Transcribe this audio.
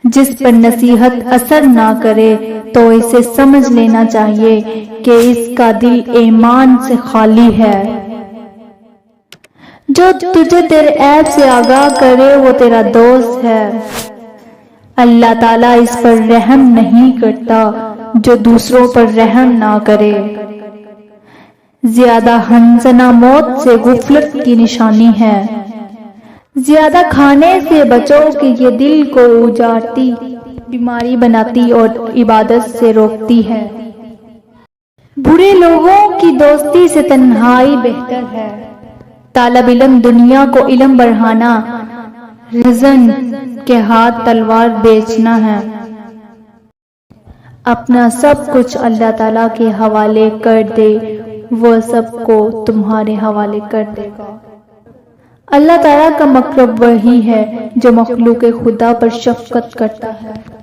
جس پر نصیحت اثر نہ کرے تو اسے سمجھ لینا چاہیے کہ اس کا دل ایمان سے خالی ہے۔ جو تجھے تیرے عیب سے آگاہ کرے وہ تیرا دوست ہے۔ اللہ تعالیٰ اس پر رحم نہیں کرتا جو دوسروں پر رحم نہ کرے۔ زیادہ ہنسنا موت سے غفلت کی نشانی ہے۔ زیادہ کھانے سے بچو کہ یہ دل کو اجاڑتی بیماری بناتی اور عبادت سے روکتی ہے۔ برے لوگوں کی دوستی سے تنہائی بہتر ہے۔ طالب علم دنیا کو علم بڑھانا، رزن کے ہاتھ تلوار بیچنا ہے۔ اپنا سب کچھ اللہ تعالیٰ کے حوالے کر دے، وہ سب کو تمہارے حوالے کر دے گا۔ اللہ تعالیٰ کا مقرب وہی ہے جو مخلوق خدا پر شفقت کرتا ہے۔